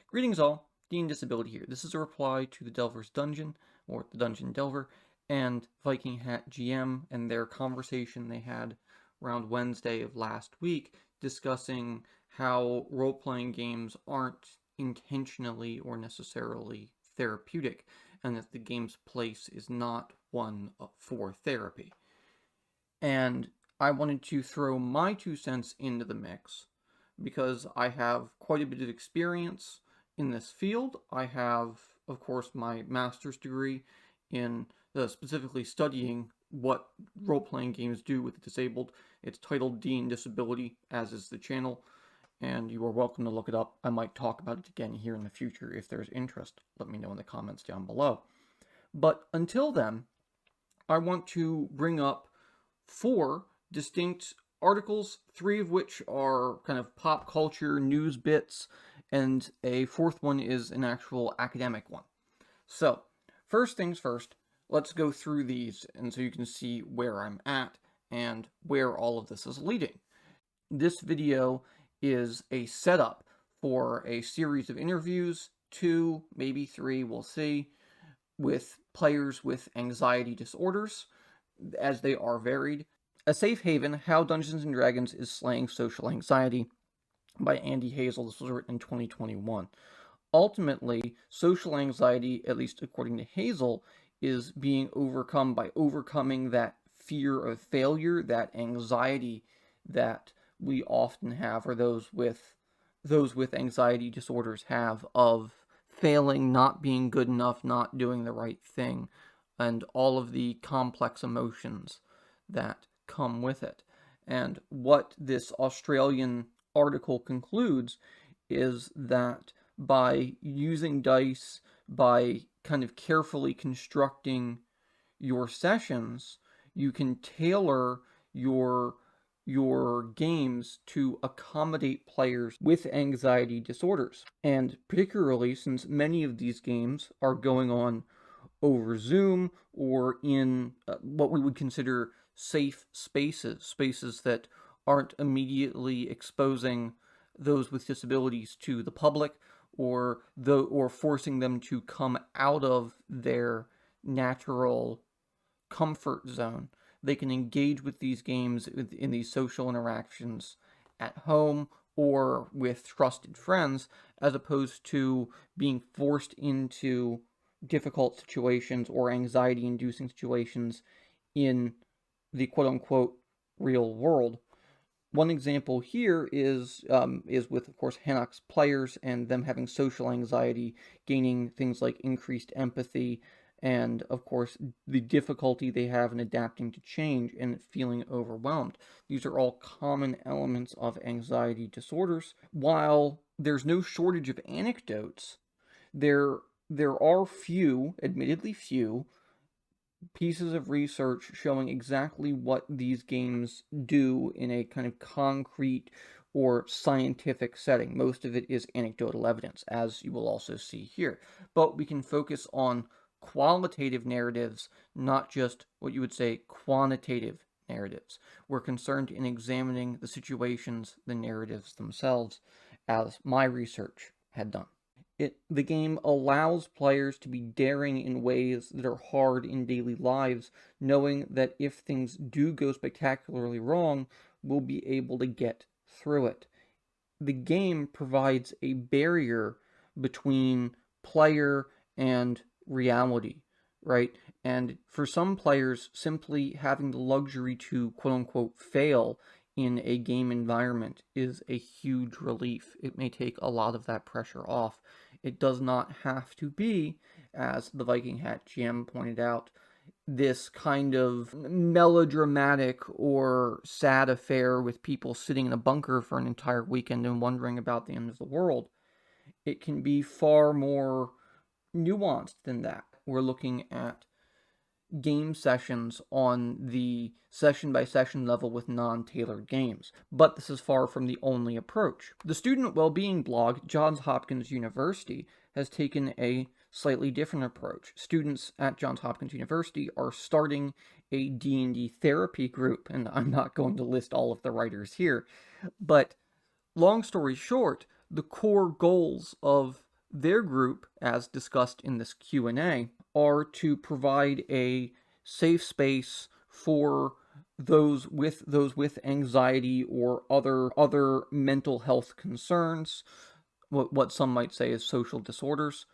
Greetings all, D&Disability here. This is a reply to the Delver's Dungeon, or the Dungeon Delver, and Viking Hat GM and their conversation they had around Wednesday of last week discussing how role-playing games aren't intentionally or necessarily therapeutic, and that the game's place is not one for therapy. And I wanted to throw my 2 cents into the mix because I have quite a bit of experience in this field. I have, of course, my master's degree in specifically studying what role-playing games do with the disabled. It's titled D&Disability, as is the channel, and you are welcome to look it up. I might talk about it again here in the future if there's interest. Let me know in the comments down below. But until then, I want to bring up 4 distinct articles, 3 of which are kind of pop culture news bits, and a 4th one is an actual academic one. So, first things first, let's go through these, and so you can see where I'm at and where all of this is leading. This video is a setup for a series of interviews, 2, maybe 3, we'll see, with players with anxiety disorders, as they are varied. A Safe Haven, How Dungeons & Dragons is Slaying Social Anxiety by Andy Hazel. This was written in 2021. Ultimately, social anxiety, at least according to Hazel, is being overcome by overcoming that fear of failure, that anxiety that we often have, or those with anxiety disorders have, of failing, not being good enough, not doing the right thing, and all of the complex emotions that come with it. And what this Australian article concludes is that by using dice, by kind of carefully constructing your sessions, you can tailor your games to accommodate players with anxiety disorders. And particularly since many of these games are going on over Zoom or in what we would consider safe spaces that aren't immediately exposing those with disabilities to the public, or forcing them to come out of their natural comfort zone. They can engage with these games in these social interactions at home or with trusted friends, as opposed to being forced into difficult situations or anxiety-inducing situations in the quote-unquote real world. One example here is with, of course, Hannock's players and them having social anxiety, gaining things like increased empathy, and, of course, the difficulty they have in adapting to change and feeling overwhelmed. These are all common elements of anxiety disorders. While there's no shortage of anecdotes, there are few, admittedly few, pieces of research showing exactly what these games do in a kind of concrete or scientific setting. Most of it is anecdotal evidence, as you will also see here. But we can focus on qualitative narratives, not just what you would say quantitative narratives. We're concerned in examining the situations, the narratives themselves, as my research had done. The game allows players to be daring in ways that are hard in daily lives, knowing that if things do go spectacularly wrong, we'll be able to get through it. The game provides a barrier between player and reality, right? And for some players, simply having the luxury to quote-unquote fail in a game environment is a huge relief. It may take a lot of that pressure off. It does not have to be, as the Viking Hat GM pointed out, this kind of melodramatic or sad affair with people sitting in a bunker for an entire weekend and wondering about the end of the world. It can be far more nuanced than that. We're looking at game sessions on the session-by-session level with non-tailored games, but this is far from the only approach. The student well-being blog, Johns Hopkins University, has taken a slightly different approach. Students at Johns Hopkins University are starting a D&D therapy group, and I'm not going to list all of the writers here, but long story short, the core goals of Their group, as discussed in this Q&A, are to provide a safe space for those with anxiety or other mental health concerns, what some might say is social disorders,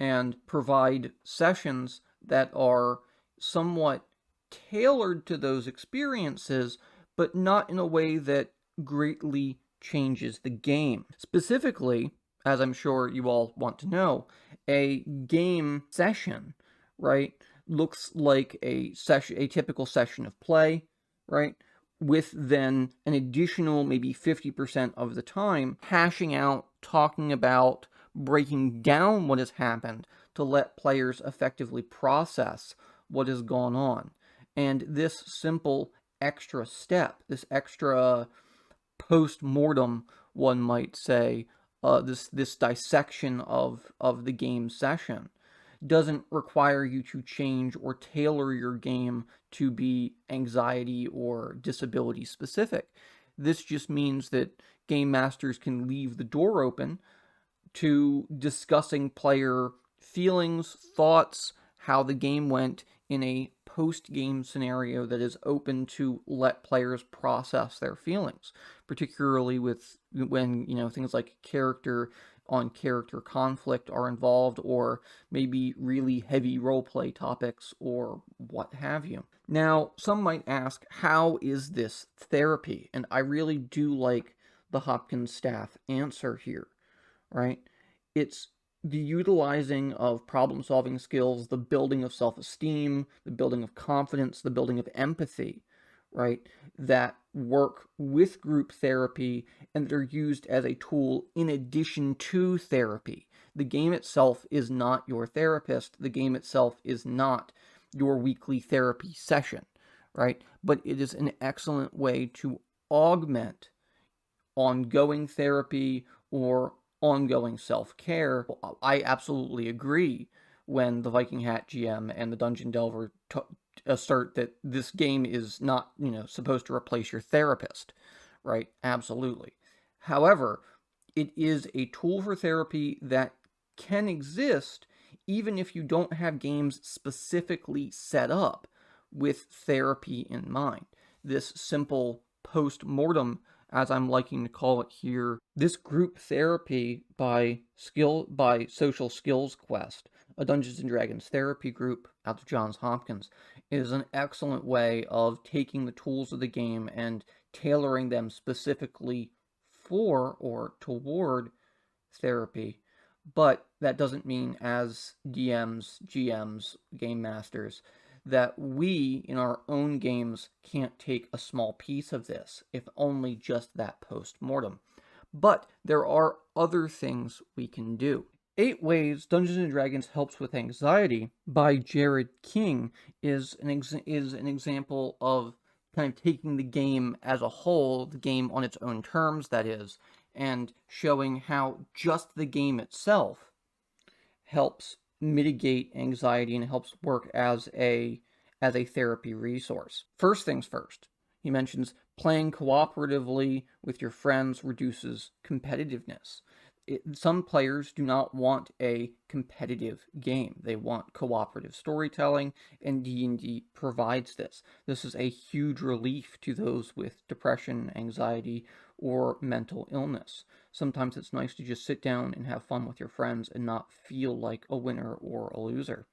and provide sessions that are somewhat tailored to those experiences, but not in a way that greatly changes the game. Specifically, as I'm sure you all want to know, a game session, right, looks like a typical session of play, right, with then an additional maybe 50% of the time hashing out, talking about, breaking down what has happened to let players effectively process what has gone on. And this simple extra step, this extra post-mortem, one might say, this dissection of the game session, doesn't require you to change or tailor your game to be anxiety or disability specific. This just means that game masters can leave the door open to discussing player feelings, thoughts, how the game went in a post-game scenario that is open to let players process their feelings, particularly when things like character on character conflict are involved, or maybe really heavy roleplay topics, or what have you. Now, some might ask, how is this therapy? And I really do like the Hopkins staff answer here, right? It's the utilizing of problem-solving skills, the building of self-esteem, the building of confidence, the building of empathy, right, that work with group therapy and that are used as a tool in addition to therapy. The game itself is not your therapist. The game itself is not your weekly therapy session, right? But it is an excellent way to augment ongoing therapy or ongoing self-care. I absolutely agree when the Viking Hat GM and the Dungeon Delver assert that this game is not, supposed to replace your therapist, right? Absolutely. However, it is a tool for therapy that can exist even if you don't have games specifically set up with therapy in mind. This simple post-mortem, as I'm liking to call it here, this group therapy by Social Skills Quest, a Dungeons & Dragons therapy group out of Johns Hopkins, is an excellent way of taking the tools of the game and tailoring them specifically for or toward therapy. But that doesn't mean, as DMs, GMs, game masters, that we, in our own games, can't take a small piece of this, if only just that post-mortem. But there are other things we can do. 8 Ways Dungeons & Dragons Helps with Anxiety by Jared King is an example of kind of taking the game as a whole, the game on its own terms, that is, and showing how just the game itself helps mitigate anxiety and helps work as a therapy resource. First things first, he mentions playing cooperatively with your friends reduces competitiveness. Some players do not want a competitive game. They want cooperative storytelling, and D&D provides this. This is a huge relief to those with depression, anxiety, or mental illness. Sometimes it's nice to just sit down and have fun with your friends and not feel like a winner or a loser.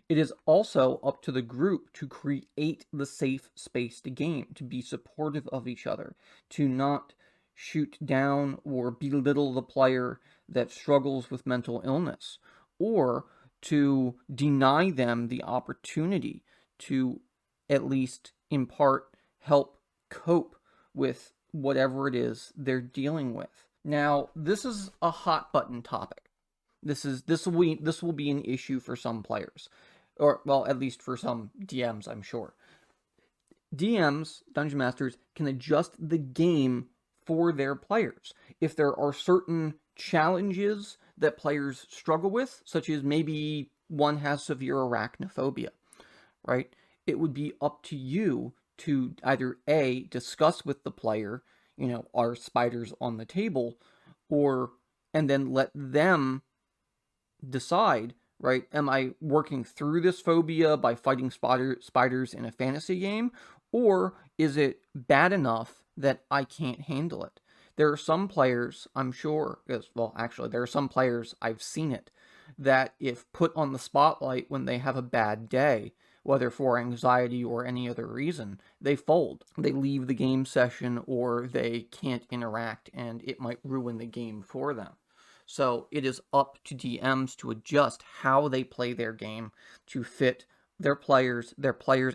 It is also up to the group to create the safe space to game, to be supportive of each other, to not shoot down or belittle the player that struggles with mental illness, or to deny them the opportunity to, at least in part, help cope with whatever it is they're dealing with. Now, this is a hot button topic. This will be an issue for some players, or, well, at least for some DMs, I'm sure. DMs, Dungeon Masters, can adjust the game for their players. If there are certain challenges that players struggle with, such as maybe one has severe arachnophobia, right? It would be up to you to either A, discuss with the player, are spiders on the table, and then let them decide, right? Am I working through this phobia by fighting spiders in a fantasy game? Or is it bad enough that I can't handle it? There are some players, I'm sure, well, actually, there are some players, I've seen it, that if put on the spotlight when they have a bad day, whether for anxiety or any other reason, they fold. They leave the game session or they can't interact, and it might ruin the game for them. So it is up to DMs to adjust how they play their game to fit their players'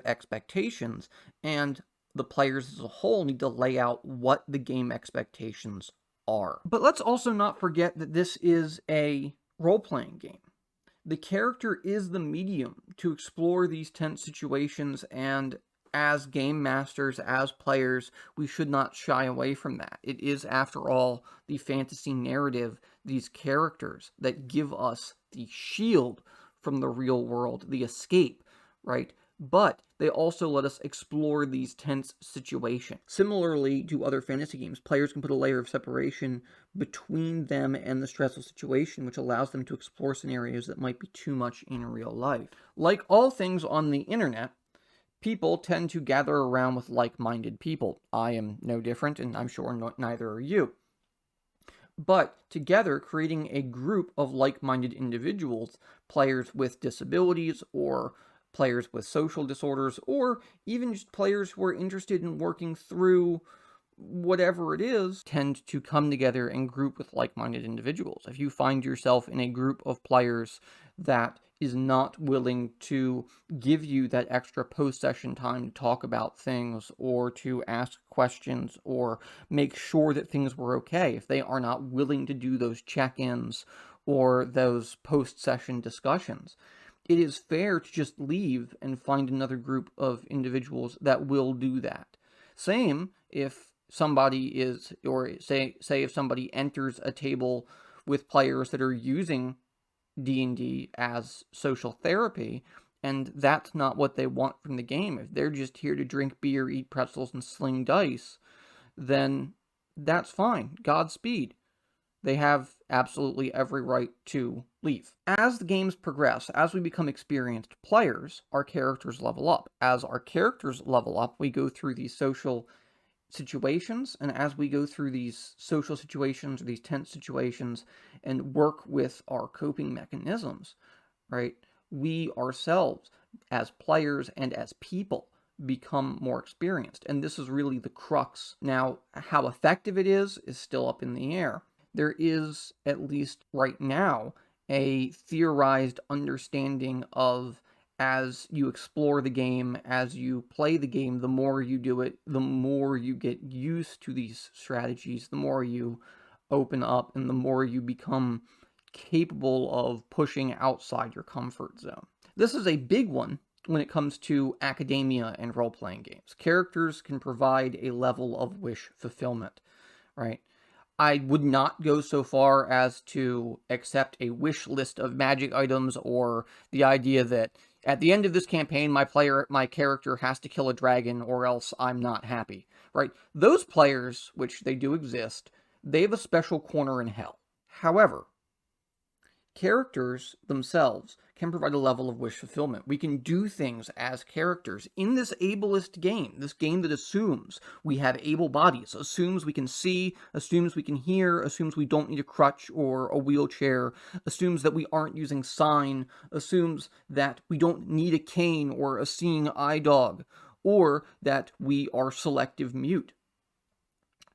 expectations, and the players as a whole need to lay out what the game expectations are. But let's also not forget that this is a role-playing game. The character is the medium to explore these tense situations, and as game masters, as players, we should not shy away from that. It is, after all, the fantasy narrative, these characters, that give us the shield from the real world, the escape, right? But they also let us explore these tense situations. Similarly to other fantasy games, players can put a layer of separation between them and the stressful situation, which allows them to explore scenarios that might be too much in real life. Like all things on the internet, people tend to gather around with like-minded people. I am no different, and I'm sure neither are you. But together, creating a group of like-minded individuals, players with disabilities, or players with social disorders, or even just players who are interested in working through whatever it is, tend to come together and group with like-minded individuals. If you find yourself in a group of players that is not willing to give you that extra post-session time to talk about things or to ask questions or make sure that things were okay, if they are not willing to do those check-ins or those post-session discussions, it is fair to just leave and find another group of individuals that will do that. Same if somebody is, or say if somebody enters a table with players that are using D&D as social therapy, and that's not what they want from the game. If they're just here to drink beer, eat pretzels, and sling dice, then that's fine. Godspeed. They have absolutely every right to leave. As the games progress, as we become experienced players, our characters level up. As our characters level up, we go through these social situations, and as we go through these social situations or these tense situations and work with our coping mechanisms, right, we ourselves as players and as people become more experienced, and this is really the crux. Now, how effective it is still up in the air. There is, at least right now, a theorized understanding of, as you explore the game, as you play the game, the more you do it, the more you get used to these strategies, the more you open up, and the more you become capable of pushing outside your comfort zone. This is a big one when it comes to academia and role-playing games. Characters can provide a level of wish fulfillment, right? I would not go so far as to accept a wish list of magic items or the idea that at the end of this campaign, my character has to kill a dragon or else I'm not happy, right? Those players, which they do exist, they have a special corner in hell. However, characters themselves can provide a level of wish fulfillment. We can do things as characters in this ableist game, this game that assumes we have able bodies, assumes we can see, assumes we can hear, assumes we don't need a crutch or a wheelchair, assumes that we aren't using sign, assumes that we don't need a cane or a seeing eye dog, or that we are selective mute.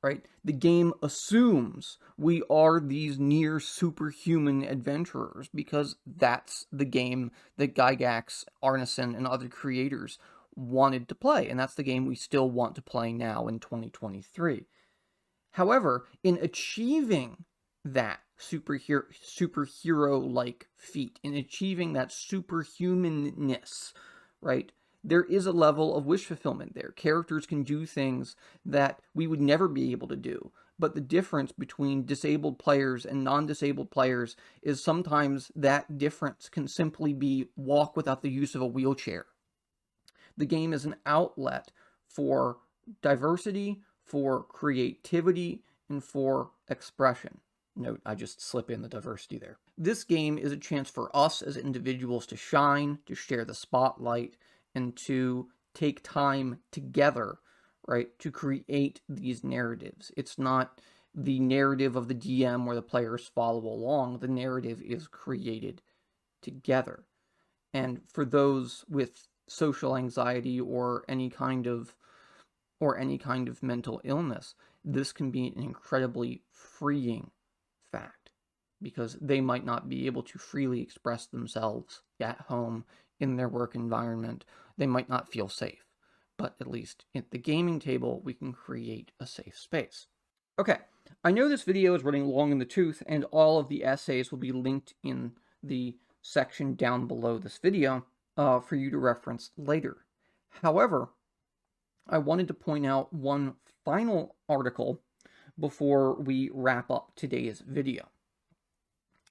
Right? The game assumes we are these near superhuman adventurers because that's the game that Gygax, Arneson, and other creators wanted to play, and that's the game we still want to play now in 2023. However, in achieving that superhero-like feat, in achieving that superhumanness, right, there is a level of wish fulfillment there. Characters can do things that we would never be able to do. But the difference between disabled players and non-disabled players is sometimes that difference can simply be walk without the use of a wheelchair. The game is an outlet for diversity, for creativity, and for expression. Note, I just slip in the diversity there. This game is a chance for us as individuals to shine, to share the spotlight, and to take time together, right, to create these narratives. It's not the narrative of the DM where the players follow along. The narrative is created together. And for those with social anxiety or any kind of mental illness, this can be an incredibly freeing fact, because they might not be able to freely express themselves at home in their work environment. They might not feel safe, but at least at the gaming table, we can create a safe space. Okay, I know this video is running long in the tooth, and all of the essays will be linked in the section down below this video for you to reference later. However, I wanted to point out one final article before we wrap up today's video,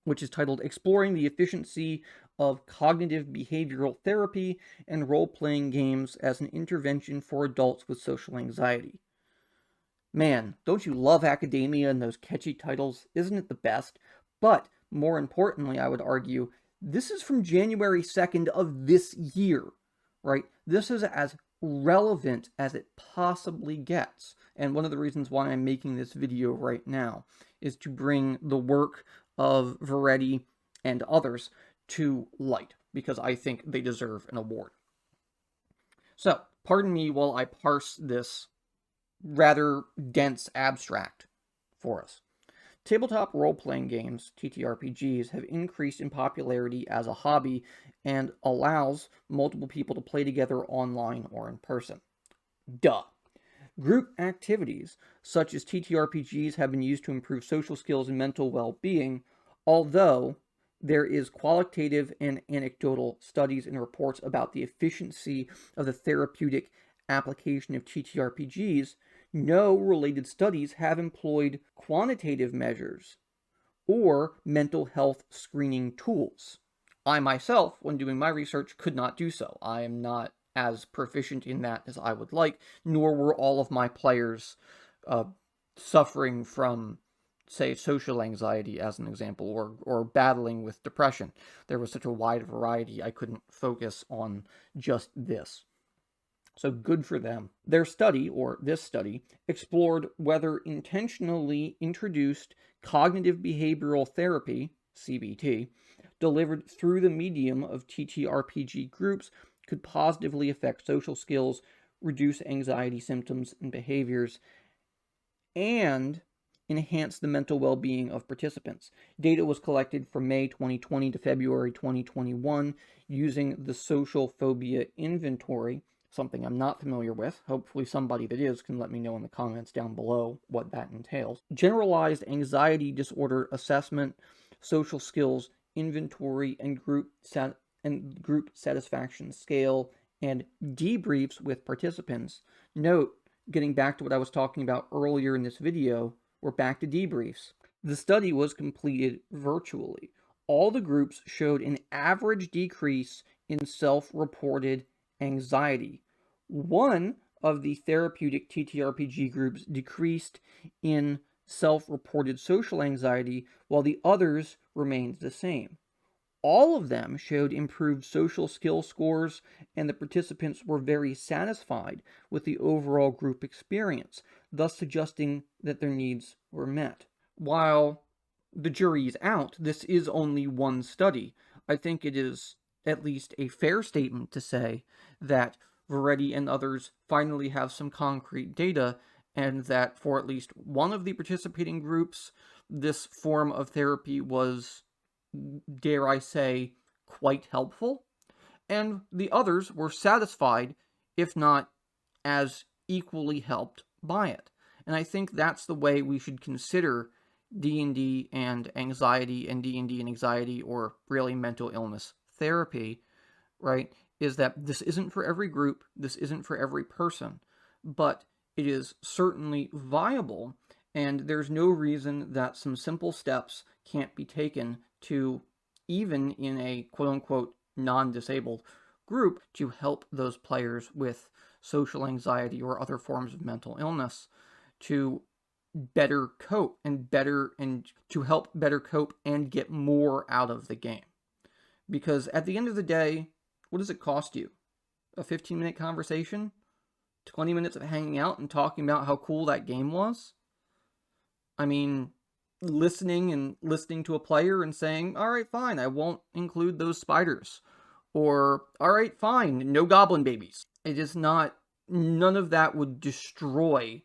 which is titled Exploring the Efficiency of Cognitive Behavioral Therapy and Role-Playing Games as an Intervention for Adults with Social Anxiety. Man, don't you love academia and those catchy titles? Isn't it the best? But more importantly, I would argue, this is from January 2nd of this year, right? This is as relevant as it possibly gets. And one of the reasons why I'm making this video right now is to bring the work of Veretti and others to light, because I think they deserve an award. So, pardon me while I parse this rather dense abstract for us. Tabletop role-playing games, TTRPGs, have increased in popularity as a hobby and allows multiple people to play together online or in person. Duh. Group activities, such as TTRPGs, have been used to improve social skills and mental well-being, although there is qualitative and anecdotal studies and reports about the efficiency of the therapeutic application of TTRPGs. No related studies have employed quantitative measures or mental health screening tools. I myself, when doing my research, could not do so. I am not as proficient in that as I would like, nor were all of my players suffering from, say, social anxiety, as an example, or battling with depression. There was such a wide variety, I couldn't focus on just this. So good for them. Their study, or this study, explored whether intentionally introduced cognitive behavioral therapy, CBT, delivered through the medium of TTRPG groups could positively affect social skills, reduce anxiety symptoms and behaviors, and enhance the mental well-being of participants. Data was collected from May 2020 to February 2021 using the Social Phobia Inventory, something I'm not familiar with. Hopefully somebody that is can let me know in the comments down below what that entails. Generalized anxiety disorder assessment, social skills inventory, and group satisfaction scale, and debriefs with participants. Note, getting back to what I was talking about earlier in this video, we're back to debriefs. The study was completed virtually. All the groups showed an average decrease in self-reported anxiety. One of the therapeutic TTRPG groups decreased in self-reported social anxiety, while the others remained the same. All of them showed improved social skill scores, and the participants were very satisfied with the overall group experience, thus suggesting that their needs were met. While the jury's out, this is only one study. I think it is at least a fair statement to say that Veretti and others finally have some concrete data, and that for at least one of the participating groups, this form of therapy was, dare I say, quite helpful, and the others were satisfied, if not as equally helped by it. And I think that's the way we should consider D&D and anxiety, and D&D and anxiety, or really mental illness therapy, right? Is that this isn't for every group, this isn't for every person, but it is certainly viable, and there's no reason that some simple steps can't be taken to, even in a quote-unquote non-disabled group, to help those players with social anxiety or other forms of mental illness to better cope and to help better cope and get more out of the game. Because at the end of the day, what does it cost you? A 15-minute conversation? 20 minutes of hanging out and talking about how cool that game was? I mean, listening to a player and saying, all right, fine, I won't include those spiders. Or, all right, fine, no goblin babies. It is not, none of that would destroy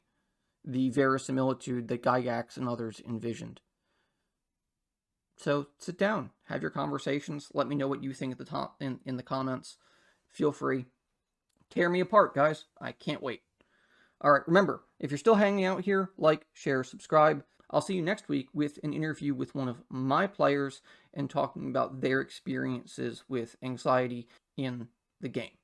the verisimilitude that Gygax and others envisioned. So sit down, have your conversations, let me know what you think at the top in the comments. Feel free. Tear me apart, guys. I can't wait. All right, remember, if you're still hanging out here, like, share, subscribe. I'll see you next week with an interview with one of my players and talking about their experiences with anxiety in the game.